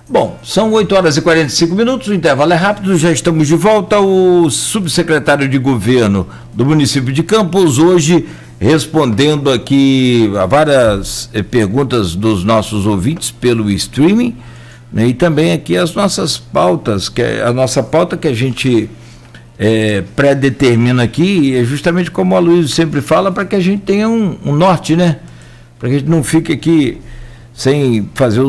Bom, são 8h45, o intervalo é rápido, já estamos de volta. O subsecretário de Governo do município de Campos, hoje respondendo aqui a várias perguntas dos nossos ouvintes pelo streaming, né, e também aqui as nossas pautas, a nossa pauta que a gente pré-determina aqui, é justamente como a Luísa sempre fala, para que a gente tenha um norte, né? Para que a gente não fique aqui sem fazer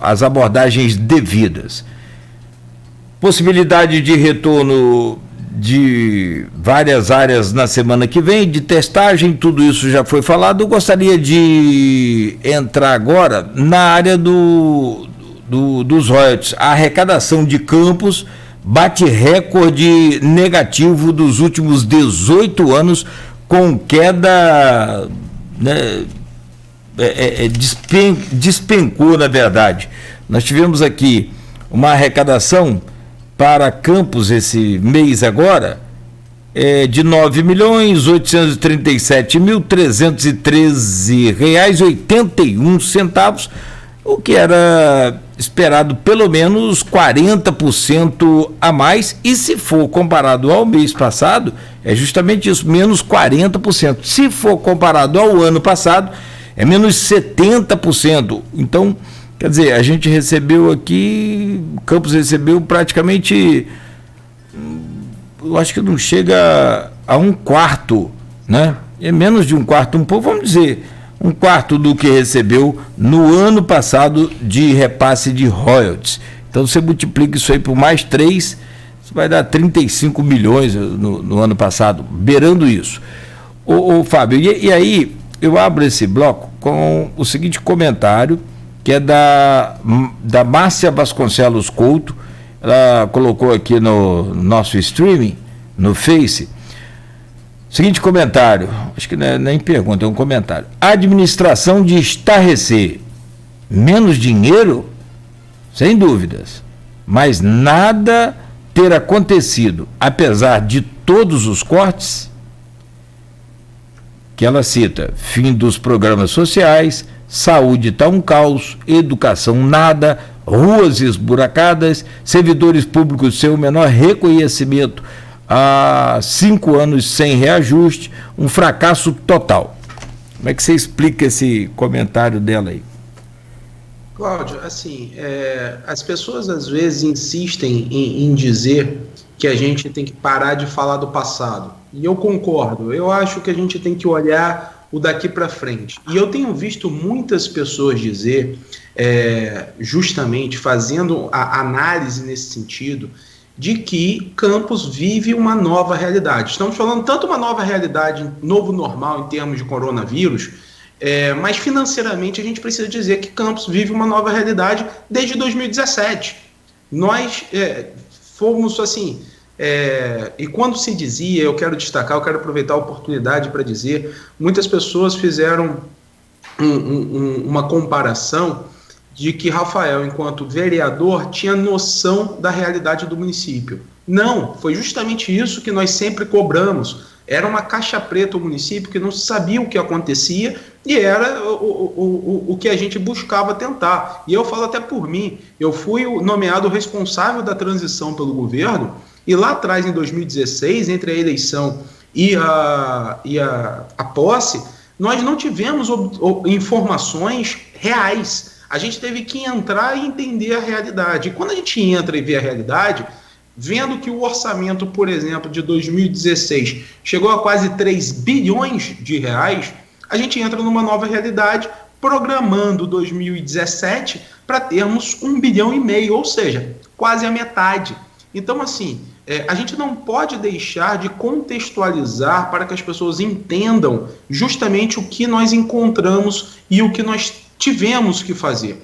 as abordagens devidas. Possibilidade de retorno de várias áreas na semana que vem, de testagem, tudo isso já foi falado. Eu gostaria de entrar agora na área dos royalties. A arrecadação de Campos bate recorde negativo dos últimos 18 anos, com queda, né, despencou, na verdade. Nós tivemos aqui uma arrecadação para Campos esse mês agora de R$ 9.837.313,81, o que era esperado pelo menos 40% a mais, e se for comparado ao mês passado, é justamente isso, menos 40%. Se for comparado ao ano passado, é menos 70%. Então, quer dizer, a gente recebeu aqui, Campos recebeu praticamente, eu acho que não chega a um quarto, né? É menos de um quarto, um pouco, vamos dizer, um quarto do que recebeu no ano passado de repasse de royalties. Então, você multiplica isso aí por mais 3, isso vai dar 35 milhões no ano passado, beirando isso. Ô Fábio, e aí eu abro esse bloco com o seguinte comentário, que é da Márcia Vasconcelos Couto. Ela colocou aqui no nosso streaming, no Face, seguinte comentário, acho que não é nem pergunta, é um comentário: a administração de estarrecer, menos dinheiro, sem dúvidas, mas nada ter acontecido, apesar de todos os cortes, que ela cita: fim dos programas sociais, saúde está um caos, educação nada, ruas esburacadas, servidores públicos sem o menor reconhecimento há 5 anos sem reajuste, um fracasso total. Como é que você explica esse comentário dela aí? Cláudio, assim, as pessoas às vezes insistem em dizer que a gente tem que parar de falar do passado. E eu concordo, eu acho que a gente tem que olhar o daqui para frente. E eu tenho visto muitas pessoas dizer, justamente fazendo a análise nesse sentido, de que Campos vive uma nova realidade. Estamos falando tanto uma nova realidade, novo normal em termos de coronavírus, mas financeiramente a gente precisa dizer que Campos vive uma nova realidade desde 2017. Nós fomos assim, e quando se dizia, eu quero destacar, eu quero aproveitar a oportunidade para dizer, muitas pessoas fizeram uma comparação de que Rafael, enquanto vereador, tinha noção da realidade do município. Não, foi justamente isso que nós sempre cobramos. Era uma caixa preta o município, que não sabia o que acontecia, e era o que a gente buscava tentar. E eu falo até por mim, eu fui nomeado responsável da transição pelo governo, e lá atrás, em 2016, entre a eleição e a posse, nós não tivemos informações reais. A gente teve que entrar e entender a realidade. E quando a gente entra e vê a realidade, vendo que o orçamento, por exemplo, de 2016 chegou a quase 3 bilhões de reais, a gente entra numa nova realidade, programando 2017 para termos 1,5 bilhão, ou seja, quase a metade. Então, assim, a gente não pode deixar de contextualizar para que as pessoas entendam justamente o que nós encontramos e o que nós tivemos que fazer.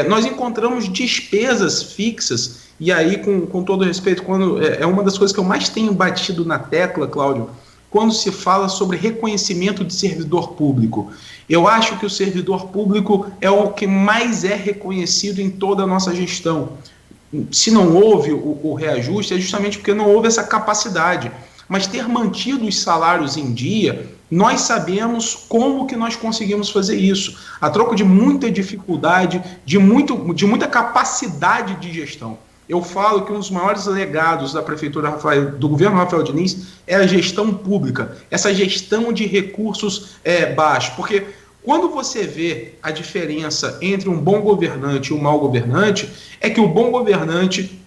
Nós encontramos despesas fixas, e aí, com todo respeito, quando é uma das coisas que eu mais tenho batido na tecla, Cláudio, quando se fala sobre reconhecimento de servidor público. Eu acho que o servidor público é o que mais é reconhecido em toda a nossa gestão. Se não houve o reajuste, é justamente porque não houve essa capacidade. Mas ter mantido os salários em dia nós sabemos como que nós conseguimos fazer isso, a troco de muita dificuldade, de muita capacidade de gestão. Eu falo que um dos maiores legados da prefeitura do governo Rafael Diniz é a gestão pública, essa gestão de recursos baixos, porque quando você vê a diferença entre um bom governante e um mau governante, é que o bom governante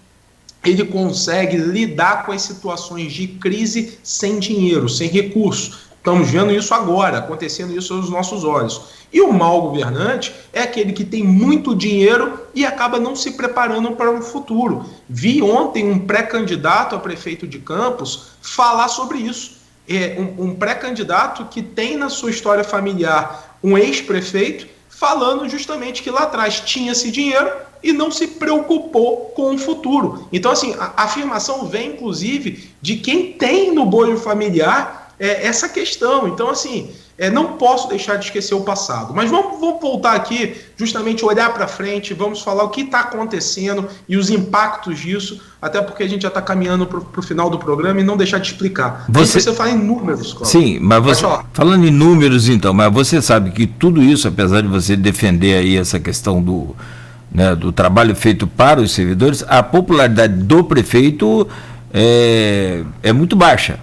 ele consegue lidar com as situações de crise sem dinheiro, sem recursos. Estamos vendo isso agora, acontecendo isso aos nossos olhos. E o mau governante é aquele que tem muito dinheiro e acaba não se preparando para um futuro. Vi ontem um pré-candidato a prefeito de Campos falar sobre isso. Um pré-candidato que tem na sua história familiar um ex-prefeito falando justamente que lá atrás tinha esse dinheiro e não se preocupou com o futuro. Então, assim, a afirmação vem, inclusive, de quem tem no bojo familiar essa questão. Então, assim, não posso deixar de esquecer o passado. Mas vamos voltar aqui, justamente olhar para frente, vamos falar o que está acontecendo e os impactos disso, até porque a gente já está caminhando para o final do programa e não deixar de explicar. Você fala em números, Cláudio. Sim, mas você, falando em números, então, mas você sabe que tudo isso, apesar de você defender aí essa questão do trabalho feito para os servidores, a popularidade do prefeito é muito baixa.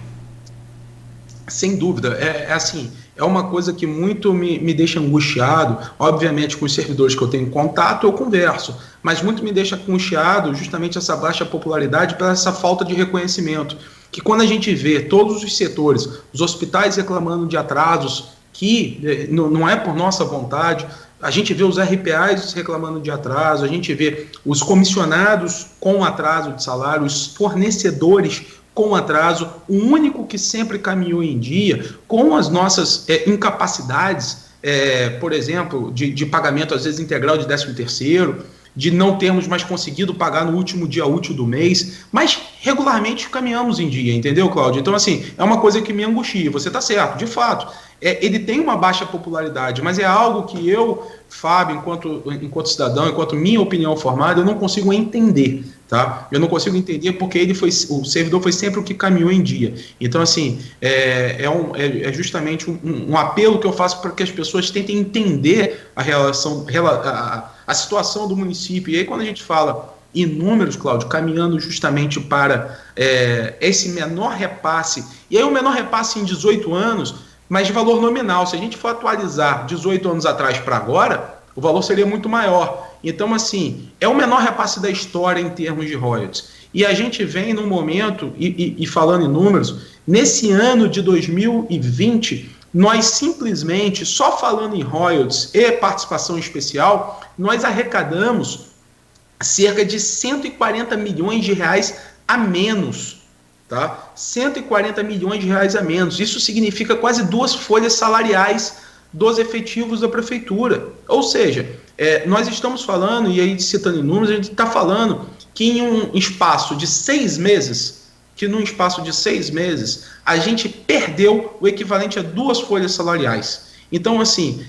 Sem dúvida, assim, é uma coisa que muito me deixa angustiado. Obviamente, com os servidores que eu tenho contato, eu converso, mas muito me deixa angustiado justamente essa baixa popularidade pela essa falta de reconhecimento. Que quando a gente vê todos os setores, os hospitais reclamando de atrasos, que não é por nossa vontade, a gente vê os RPAs reclamando de atraso, a gente vê os comissionados com atraso de salário, os fornecedores com atraso, o único que sempre caminhou em dia, com as nossas incapacidades, por exemplo, de pagamento às vezes integral de 13º, de não termos mais conseguido pagar no último dia útil do mês, mas regularmente caminhamos em dia, entendeu, Cláudio? Então, assim, é uma coisa que me angustia. Você está certo, de fato. Ele tem uma baixa popularidade, mas é algo que eu, Fábio, enquanto cidadão, enquanto minha opinião formada, eu não consigo entender, tá? Eu não consigo entender porque o servidor foi sempre o que caminhou em dia. Então, assim, é justamente um apelo que eu faço para que as pessoas tentem entender a situação do município. E aí, quando a gente fala em números, Cláudio, caminhando justamente para esse menor repasse, e aí o menor repasse em 18 anos, mas de valor nominal. Se a gente for atualizar 18 anos atrás para agora, o valor seria muito maior. Então, assim, é o menor repasse da história em termos de royalties. E a gente vem num momento, e falando em números, nesse ano de 2020, nós simplesmente, só falando em royalties e participação especial, nós arrecadamos cerca de 140 milhões de reais a menos. Tá? 140 milhões de reais a menos. Isso significa quase 2 folhas salariais dos efetivos da prefeitura. Ou seja, nós estamos falando, e aí citando em números, a gente está falando que em um espaço de 6 meses, a gente perdeu o equivalente a 2 folhas salariais. Então, assim,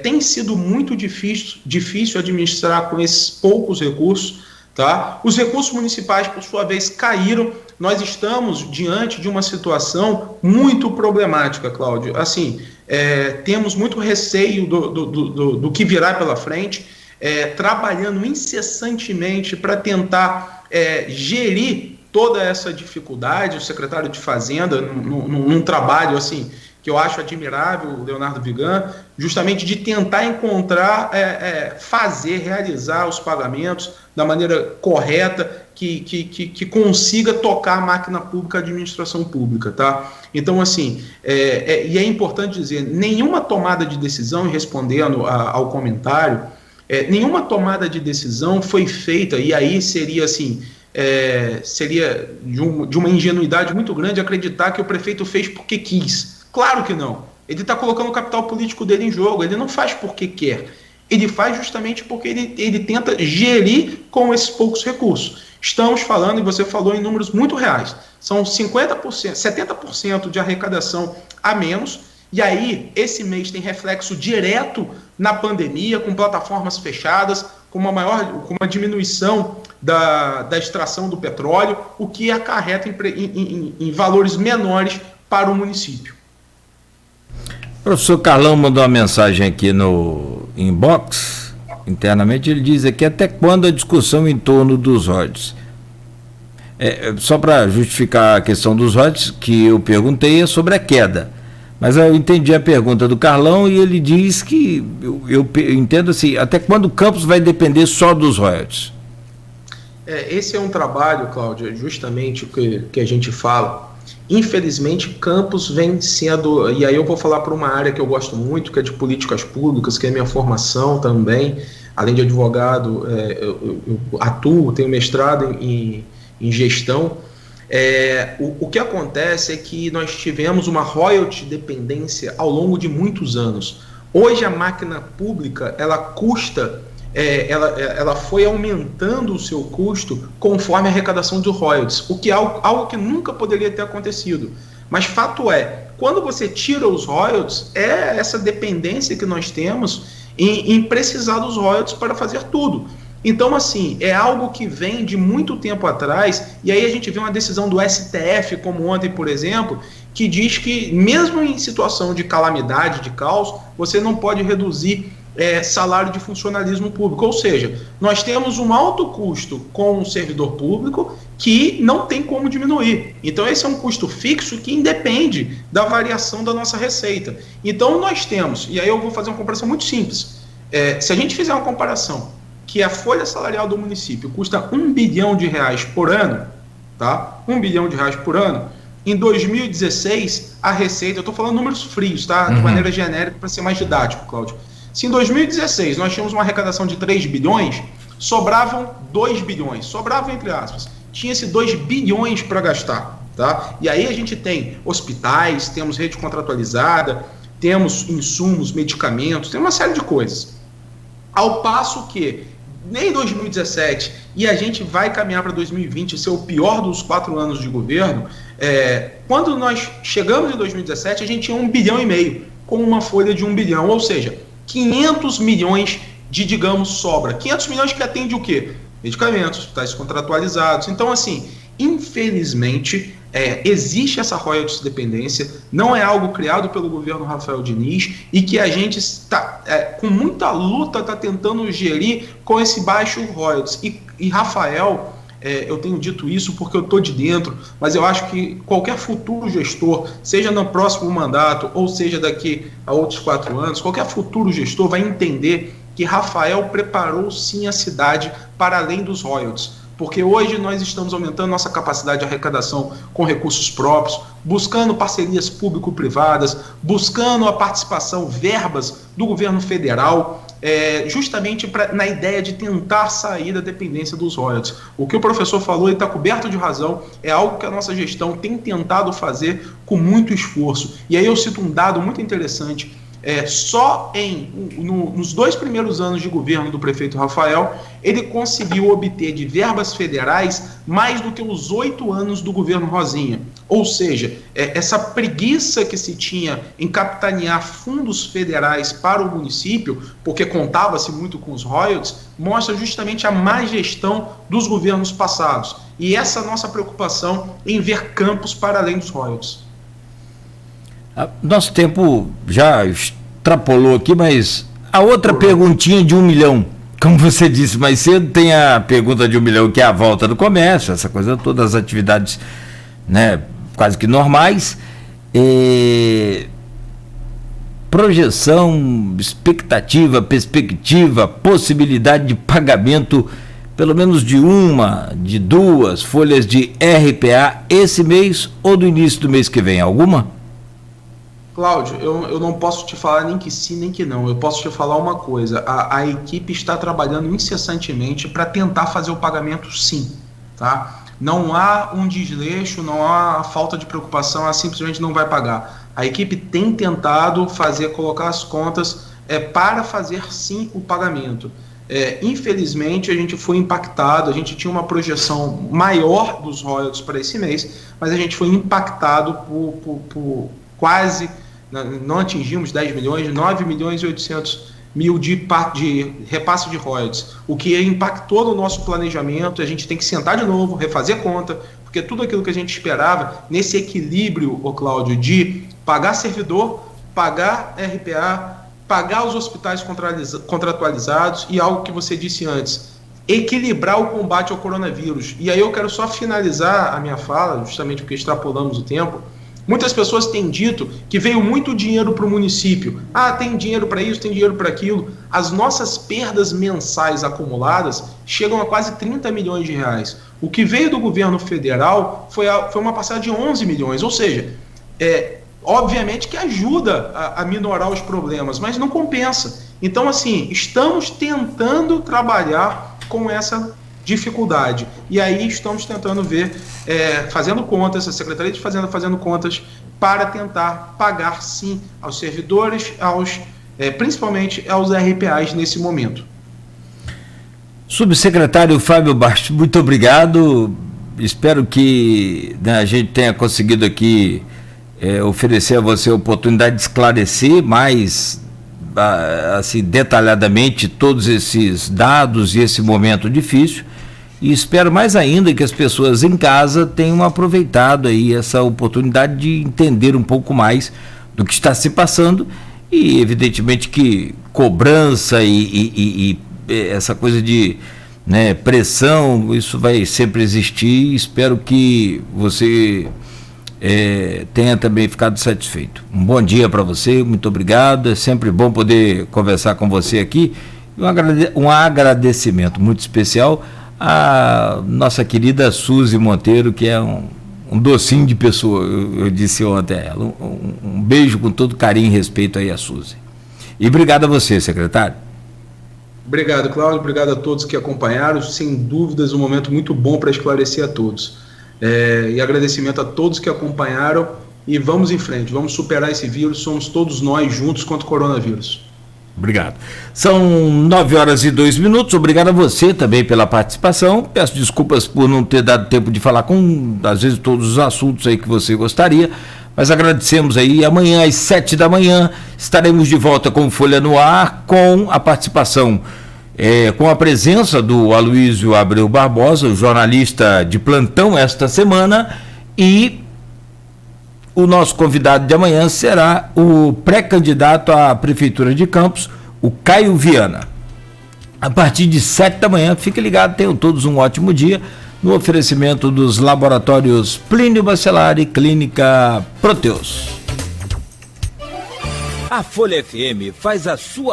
tem sido muito difícil administrar com esses poucos recursos. Tá? Os recursos municipais, por sua vez, caíram. Nós estamos diante de uma situação muito problemática, Cláudio. Assim, temos muito receio do que virá pela frente, trabalhando incessantemente para tentar gerir toda essa dificuldade. O secretário de Fazenda, num trabalho assim, que eu acho admirável, o Leonardo Vigan, justamente de tentar encontrar, realizar os pagamentos da maneira correta, que consiga tocar a máquina pública, a administração pública, tá? Então, assim, e é importante dizer, nenhuma tomada de decisão, respondendo ao comentário, nenhuma tomada de decisão foi feita, e aí seria assim, seria de uma ingenuidade muito grande acreditar que o prefeito fez porque quis. Claro que não. Ele está colocando o capital político dele em jogo, ele não faz porque quer. Ele faz justamente porque ele tenta gerir com esses poucos recursos. Estamos falando, e você falou em números muito reais, são 50%, 70% de arrecadação a menos, e aí esse mês tem reflexo direto na pandemia, com plataformas fechadas, com uma diminuição da extração do petróleo, o que acarreta em valores menores para o município. professor Carlão mandou uma mensagem aqui no inbox, internamente, ele diz aqui: até quando a discussão em torno dos royalties? Só para justificar a questão dos royalties, que eu perguntei é sobre a queda, mas eu entendi a pergunta do Carlão e ele diz que, eu entendo assim, até quando o campus vai depender só dos royalties? Esse é um trabalho, Cláudio, justamente o que a gente fala. Infelizmente, campus vem sendo, e aí eu vou falar para uma área que eu gosto muito, que é de políticas públicas, que é minha formação também, além de advogado, eu atuo, tenho mestrado em gestão. O que acontece é que nós tivemos uma royalty dependência ao longo de muitos anos. Hoje a máquina pública, ela custa, ela foi aumentando o seu custo conforme a arrecadação de royalties, o que é algo que nunca poderia ter acontecido. Mas fato é, quando você tira os royalties, é essa dependência que nós temos em precisar dos royalties para fazer tudo. Então, assim, é algo que vem de muito tempo atrás, e aí a gente vê uma decisão do STF, como ontem, por exemplo, que diz que mesmo em situação de calamidade, de caos, você não pode reduzir salário de funcionalismo público. Ou seja, nós temos um alto custo com o servidor público que não tem como diminuir. Então, esse é um custo fixo que independe da variação da nossa receita. Então, nós temos, e aí eu vou fazer uma comparação muito simples. Se a gente fizer uma comparação que a folha salarial do município custa R$1 bilhão por ano, tá? R$1 bilhão por ano. Em 2016, a receita, eu estou falando números frios, tá? De maneira genérica, para ser mais didático, Cláudio. Se em 2016 nós tínhamos uma arrecadação de 3 bilhões, sobravam 2 bilhões, sobravam entre aspas. Tinha-se 2 bilhões para gastar, tá? E aí a gente tem hospitais, temos rede contratualizada, temos insumos, medicamentos, tem uma série de coisas. Ao passo que nem 2017, e a gente vai caminhar para 2020 ser o pior dos 4 anos de governo, quando nós chegamos em 2017, a gente tinha 1,5 bilhão, com uma folha de 1 bilhão, ou seja, 500 milhões de, digamos, sobra. 500 milhões que atende o quê? Medicamentos, hospitais contratualizados. Então, assim, infelizmente, existe essa royalties dependência, não é algo criado pelo governo Rafael Diniz e que a gente está, com muita luta, está tentando gerir com esse baixo royalties. E Rafael, eu tenho dito isso porque eu estou de dentro, mas eu acho que qualquer futuro gestor, seja no próximo mandato ou seja daqui a outros 4 anos, qualquer futuro gestor vai entender que Rafael preparou sim a cidade para além dos royalties. Porque hoje nós estamos aumentando nossa capacidade de arrecadação com recursos próprios, buscando parcerias público-privadas, buscando a participação, verbas do governo federal, justamente na ideia de tentar sair da dependência dos royalties. O que o professor falou, ele está coberto de razão, é algo que a nossa gestão tem tentado fazer com muito esforço. E aí eu cito um dado muito interessante. Só nos 2 primeiros anos de governo do prefeito Rafael, ele conseguiu obter de verbas federais mais do que os 8 anos do governo Rosinha. Ou seja, essa preguiça que se tinha em capitanear fundos federais para o município, porque contava-se muito com os royalties, mostra justamente a má gestão dos governos passados. E essa nossa preocupação em ver campos para além dos royalties. Nosso tempo já extrapolou aqui, mas a outra perguntinha de 1 milhão, como você disse mais cedo, tem a pergunta de 1 milhão, que é a volta do comércio, essa coisa toda, as atividades, né, quase que normais. Projeção, expectativa, perspectiva, possibilidade de pagamento, pelo menos de 1, de 2 folhas de RPA esse mês ou do início do mês que vem, alguma? Cláudio, eu não posso te falar nem que sim, nem que não. Eu posso te falar uma coisa. A equipe está trabalhando incessantemente para tentar fazer o pagamento sim. Tá? Não há um desleixo, não há falta de preocupação, ela simplesmente não vai pagar. A equipe tem tentado colocar as contas para fazer sim o pagamento. Infelizmente, a gente foi impactado, a gente tinha uma projeção maior dos royalties para esse mês, mas a gente foi impactado por quase... Não atingimos 10 milhões, 9 milhões e 800 mil de repasse de royalties, o que impactou no nosso planejamento. A gente tem que sentar de novo, refazer conta, porque tudo aquilo que a gente esperava, nesse equilíbrio, Cláudio, de pagar servidor, pagar RPA, pagar os hospitais contratualizados e algo que você disse antes, equilibrar o combate ao coronavírus. E aí eu quero só finalizar a minha fala, justamente porque extrapolamos o tempo. Muitas pessoas têm dito que veio muito dinheiro para o município. Ah, tem dinheiro para isso, tem dinheiro para aquilo. As nossas perdas mensais acumuladas chegam a quase 30 milhões de reais. O que veio do governo federal foi uma parcela de 11 milhões. Ou seja, obviamente que ajuda a minorar os problemas, mas não compensa. Então, assim, estamos tentando trabalhar com essa dificuldade. E aí estamos tentando ver, fazendo contas, a Secretaria de Fazenda fazendo contas para tentar pagar, sim, aos servidores, principalmente aos RPAs nesse momento. Subsecretário Fábio Bastos, muito obrigado. Espero que a gente tenha conseguido aqui oferecer a você a oportunidade de esclarecer mais assim, detalhadamente todos esses dados e esse momento difícil. E espero mais ainda que as pessoas em casa tenham aproveitado aí essa oportunidade de entender um pouco mais do que está se passando e evidentemente que cobrança e essa coisa de pressão, isso vai sempre existir. Espero que você tenha também ficado satisfeito. Um bom dia para você, muito obrigado, é sempre bom poder conversar com você aqui. Um agradecimento muito especial a nossa querida Suzy Monteiro, que é um docinho de pessoa, eu disse ontem a ela. Um beijo com todo carinho e respeito aí a Suzy. E obrigado a você, secretário. Obrigado, Cláudio, obrigado a todos que acompanharam, sem dúvidas um momento muito bom para esclarecer a todos. E agradecimento a todos que acompanharam e vamos em frente, vamos superar esse vírus, somos todos nós juntos contra o coronavírus. Obrigado. São 9h02, obrigado a você também pela participação, peço desculpas por não ter dado tempo de falar às vezes, todos os assuntos aí que você gostaria, mas agradecemos aí. Amanhã às 7 da manhã estaremos de volta com Folha no Ar, com a participação, com a presença do Aloysio Abreu Barbosa, o jornalista de plantão esta semana, e o nosso convidado de amanhã será o pré-candidato à Prefeitura de Campos, o Caio Viana. A partir de 7 da manhã, fique ligado, tenham todos um ótimo dia, no oferecimento dos laboratórios Plínio Bacelar e Clínica Proteus. A Folha FM faz a sua